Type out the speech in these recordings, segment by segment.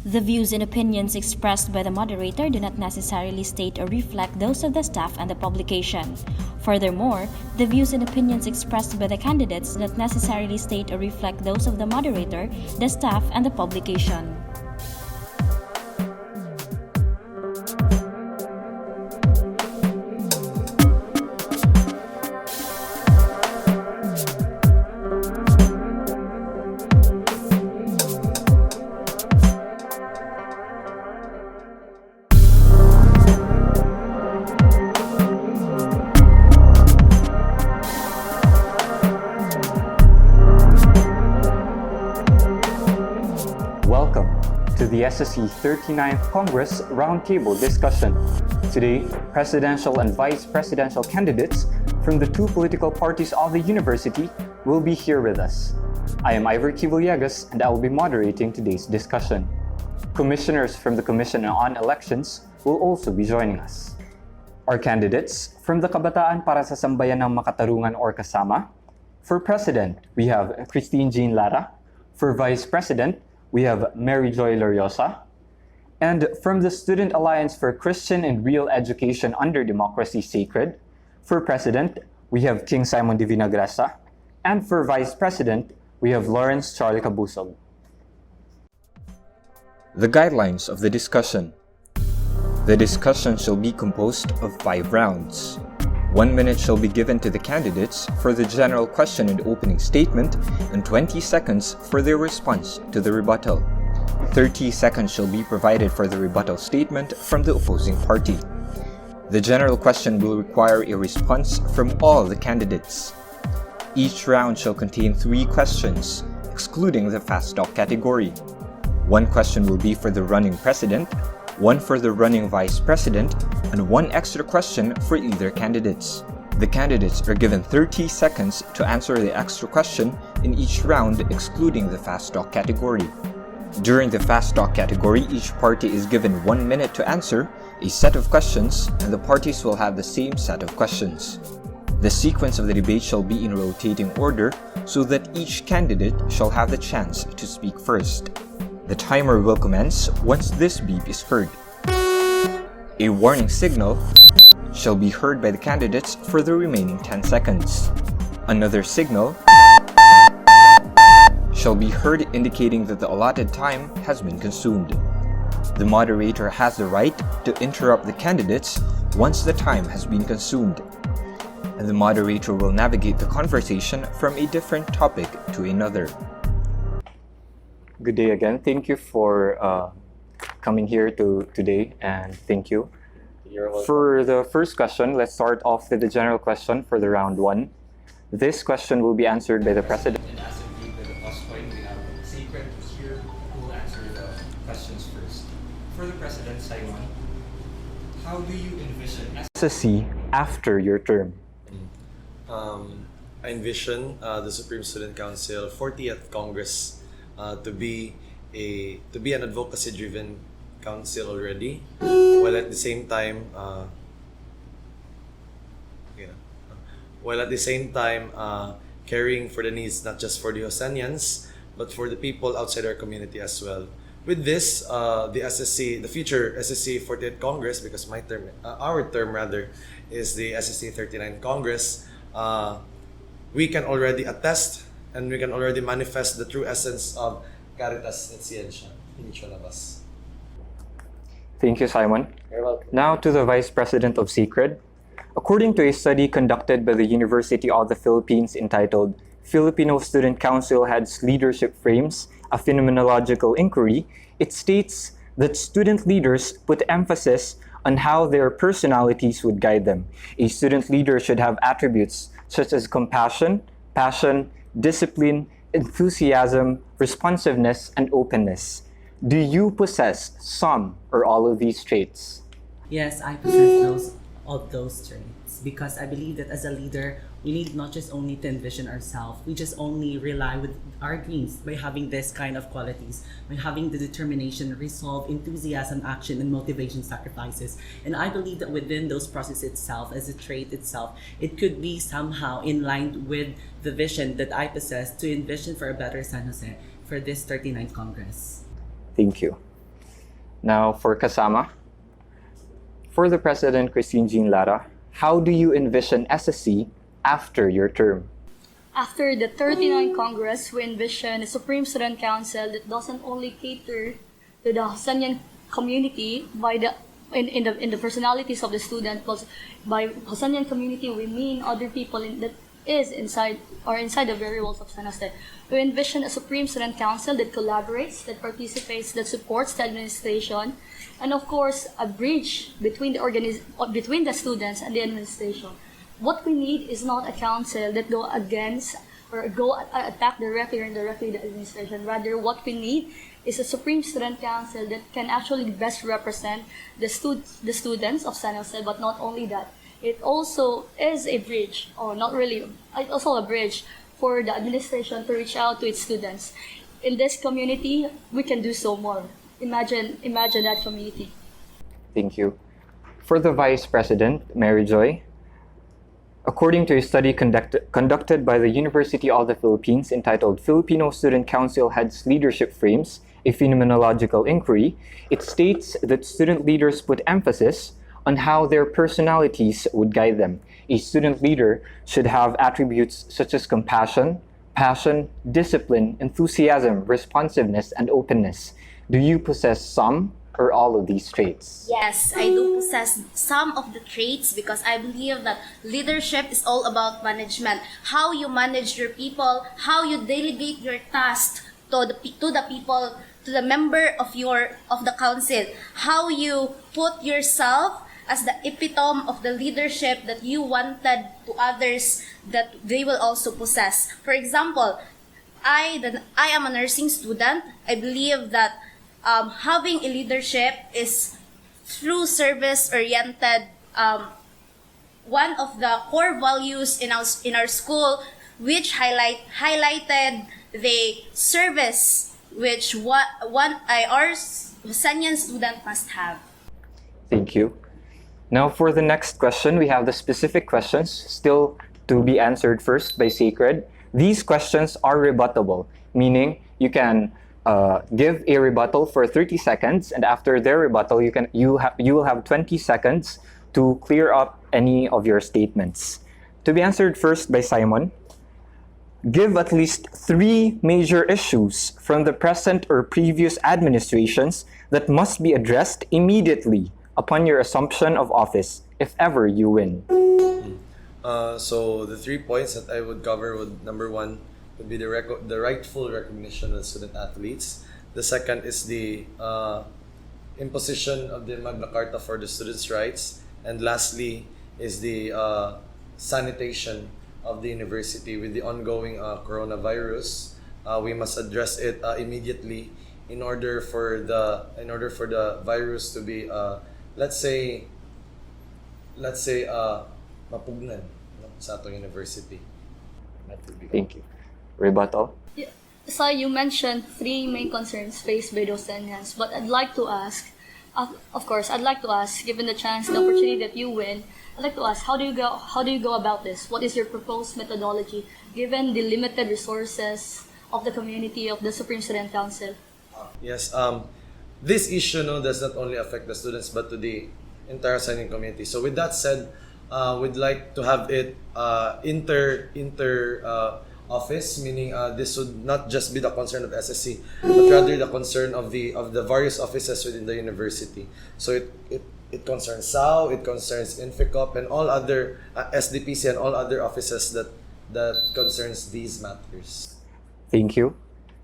The views and opinions expressed by the moderator do not necessarily state or reflect those of the staff and the publication. Furthermore, the views and opinions expressed by the candidates do not necessarily state or reflect those of the moderator, the staff, and the publication. Welcome to the SSC 39th Congress Roundtable discussion. Today, presidential and vice presidential candidates from the two political parties of the university will be here with us. I am Ivor Villegas and I will be moderating today's discussion. Commissioners from the Commission on Elections will also be joining us. Our candidates from the Kabataan para sa Sambayan ng Makatarungan or Kasama. For President, we have Christine Jean Lara. For Vice President, we have Mary Joy Loriosa. And from the Student Alliance for Christian and Real Education Under Democracy Sacred, for President, we have King Simon de Vinagrasa. And for Vice President, we have Lawrence Charlie Cabusog. The guidelines of the discussion. The discussion shall be composed of 5 rounds. 1 minute shall be given to the candidates for the general question and opening statement, and 20 seconds for their response to the rebuttal. 30 seconds shall be provided for the rebuttal statement from the opposing party. The general question will require a response from all the candidates. Each round shall contain 3 questions, excluding the fast talk category. 1 question will be for the running president, 1 for the running vice president, and 1 extra question for either candidates. The candidates are given 30 seconds to answer the extra question in each round, excluding the fast talk category. During the fast talk category, each party is given 1 minute to answer a set of questions, and the parties will have the same set of questions. The sequence of the debate shall be in rotating order so that each candidate shall have the chance to speak first. The timer will commence once this beep is heard. A warning signal shall be heard by the candidates for the remaining 10 seconds. Another signal shall be heard indicating that the allotted time has been consumed. The moderator has the right to interrupt the candidates once the time has been consumed, and the moderator will navigate the conversation from a different topic to another. Good day again. Thank you for coming here today, and thank you. You're welcome. For the first question, let's start off with the general question for the round 1. This question will be answered by the president. And as a group with the plus point, we have Sacred here who will answer the questions first. For the president, Simon, how do you envision SSC after your term? I envision the Supreme Student Council 40th Congress to be an advocacy-driven council already, while at the same time caring for the needs not just for the Hosanians but for the people outside our community as well. With this, the future SSC 40th Congress, because our term is the SSC 39th Congress, we can already attest and we can already manifest the true essence of Caritas et Scientia in each one of us. Thank you, Simon. You're welcome. Now to the Vice President of Sacred. According to a study conducted by the University of the Philippines entitled Filipino Student Council Heads Leadership Frames, a Phenomenological Inquiry, it states that student leaders put emphasis on how their personalities would guide them. A student leader should have attributes such as compassion, passion, discipline, enthusiasm, responsiveness, and openness. Do you possess some or all of these traits? Yes, I possess those traits because I believe that as a leader, we need not just only to envision ourselves, we just only rely with our dreams by having this kind of qualities, by having the determination, resolve, enthusiasm, action, and motivation sacrifices. And I believe that within those processes itself, as a trait itself, it could be somehow in line with the vision that I possess to envision for a better San Jose for this 39th Congress. Thank you. Now for Kasama. For the President, Christine Jean Lara, how do you envision SSC after your term? After the 39th Congress, we envision a Supreme Student Council that doesn't only cater to the Hosanian community in the personalities of the students, but by Hosanian community we mean other people that is inside the very walls of San Jose. We envision a Supreme Student Council that collaborates, that participates, that supports the administration, and of course a bridge between between the students and the administration. What we need is not a council that go against or attack directly or indirectly the administration. Rather, what we need is a Supreme Student Council that can actually best represent the students of San Jose, but not only that. It also is a bridge, or not really, it's also a bridge for the administration to reach out to its students. In this community, we can do so more. Imagine that community. Thank you. For the Vice President, Mary Joy, according to a study conducted by the University of the Philippines entitled Filipino Student Council Heads Leadership Frames, a Phenomenological Inquiry, it states that student leaders put emphasis on how their personalities would guide them. A student leader should have attributes such as compassion, passion, discipline, enthusiasm, responsiveness, and openness. Do you possess some or all of these traits? Yes, I do possess some of the traits because I believe that leadership is all about management. How you manage your people, how you delegate your tasks to the people, to the member of the council, how you put yourself as the epitome of the leadership that you wanted to others that they will also possess. For example, I am a nursing student. I believe that having a leadership is through service-oriented. One of the core values in our school, which highlighted the service which our Hosanian student must have. Thank you. Now for the next question, we have the specific questions still to be answered first by Sacred. These questions are rebuttable, meaning you can give a rebuttal for 30 seconds, and after their rebuttal, you will have 20 seconds to clear up any of your statements. To be answered first by Simon, give at least 3 major issues from the present or previous administrations that must be addressed immediately upon your assumption of office, if ever you win. So the 3 points that I would cover would, number 1, would be the rightful recognition of student athletes. The second is the imposition of the Magna Carta for the students' rights. And lastly is the sanitation of the university with the ongoing coronavirus. We must address it immediately in order for the virus to be let's say mapugnan sa atong university. Thank you. Rebuttal? Yeah. So you mentioned 3 main concerns faced by Docenians, but I'd like to ask, given the chance, the opportunity that you win, I'd like to ask, how do you go about this? What is your proposed methodology, given the limited resources of the community of the Supreme Student Council? Yes, this issue does not only affect the students but to the entire signing community. So with that said, we'd like to have it inter office, meaning this would not just be the concern of SSC, but rather the concern of the various offices within the university. So it concerns SAO, it concerns Inficop, and all other SDPC and all other offices that concerns these matters. Thank you.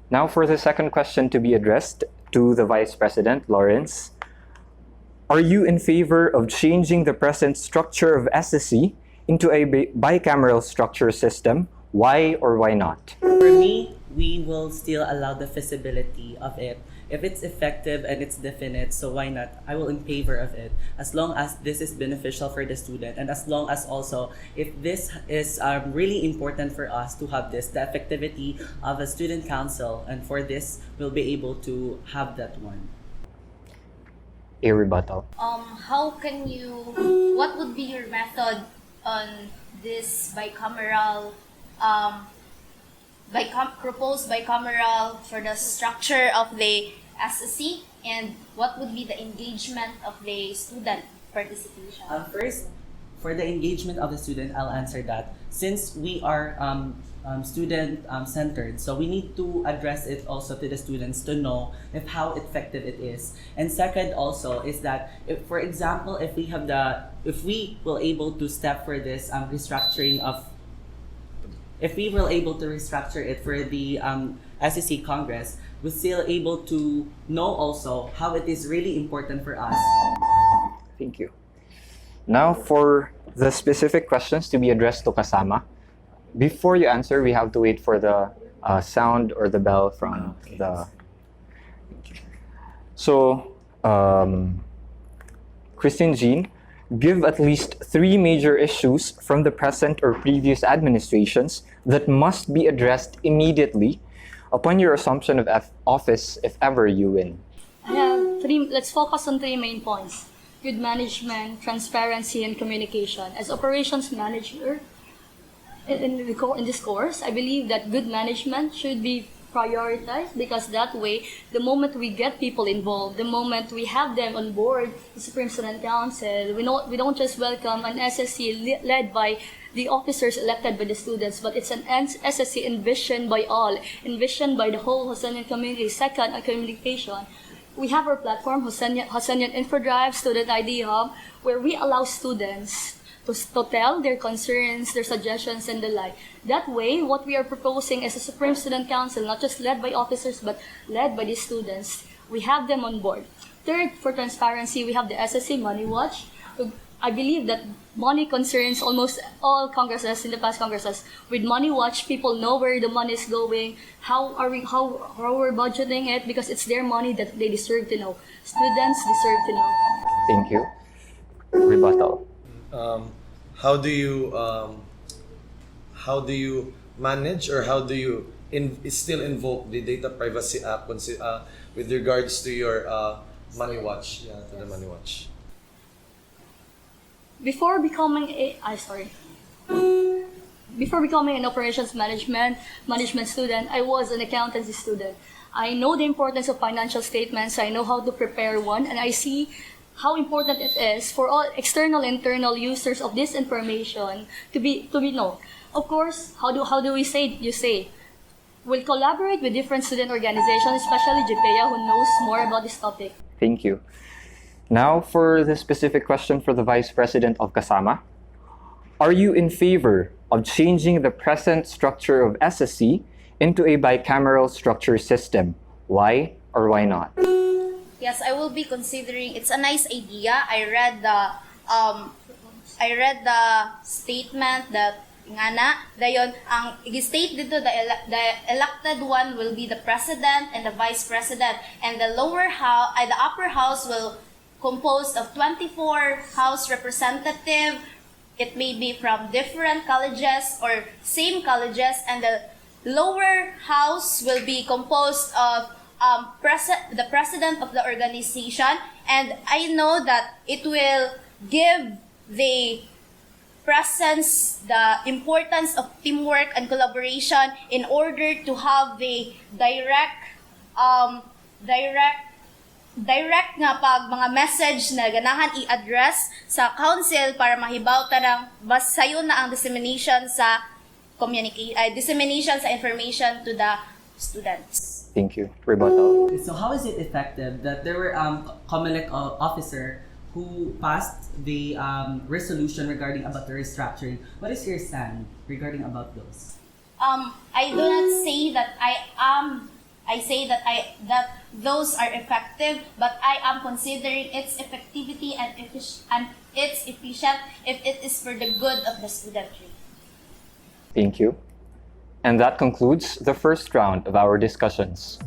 Now for the second question to be addressed to the Vice President, Lawrence. Are you in favor of changing the present structure of SSC into a bicameral structure system? Why or why not? For me, we will still allow the feasibility of it. If it's effective and it's definite, so why not? I will in favor of it. As long as this is beneficial for the student, and as long as also, if this is really important for us to have this, the effectivity of a student council, and for this, we'll be able to have that one. A rebuttal. What would be your method on this bicameral, proposed bicameral for the structure of the SSC, and what would be the engagement of the student participation? First, for the engagement of the student, I'll answer that. Since we are student-centered, so we need to address it also to the students to know if how effective it is. And second also is that, if, for example, if we were able to step for this restructuring of, if we were able to restructure it for the SSC Congress, we're still able to know also how it is really important for us. Thank you. Now for the specific questions to be addressed to Kasama. Before you answer, we have to wait for the sound or the bell from the... So, Christine Jean, give at least 3 major issues from the present or previous administrations that must be addressed immediately upon your assumption of office if ever you win. I have 3, let's focus on 3 main points. Good management, transparency, and communication. As operations manager, in this course, I believe that good management should be prioritized, because that way, the moment we get people involved, the moment we have them on board the Supreme Student Council, we don't just welcome an SSC led by the officers elected by the students, but it's an SSC envisioned by all, envisioned by the whole Hosanian community. Second, on communication. We have our platform, Hosanian InfoDrive, Student ID Hub, where we allow students to tell their concerns, their suggestions, and the like. That way, what we are proposing as a Supreme Student Council, not just led by officers, but led by the students, we have them on board. Third, for transparency, we have the SSC Money Watch. I believe that money concerns almost all congresses in the past congresses. With Money Watch, people know where the money is going, how we're budgeting it, because it's their money that they deserve to know. Students deserve to know. Thank you. Rebuttal. How do you manage, or how do you still invoke the Data Privacy Act with regards to your Money Watch? Yeah, to the Money Watch. Before becoming an operations management student, I was an accountancy student. I know the importance of financial statements. I know how to prepare one, and I see how important it is for all external and internal users of this information to be known. Of course, how do we say? We'll collaborate with different student organizations, especially JPEA, who knows more about this topic. Thank you. Now for the specific question for the Vice President of Kasama. Are you in favor of changing the present structure of SSC into a bicameral structure system? Why or why not? Yes, I will be considering. It's a nice idea. I read the statement that dayon ang i-state dito the elected one will be the president and the vice president, and the upper house will composed of 24 house representative. It may be from different colleges or same colleges, and the lower house will be composed of the president of the organization. And I know that it will give the importance of teamwork and collaboration in order to have the direct nga pag mga message na ganahan i-address sa council para mahibaw tanang sayo na ang dissemination sa information to the students. Thank you. Rebuttal. So how is it effective that there were COMELEC officer who passed the resolution regarding about the restructuring? What is your stand regarding about those? I do not say that I say that those are effective, but I am considering its effectivity and its efficient if it is for the good of the studentry. Thank you. And that concludes the first round of our discussions.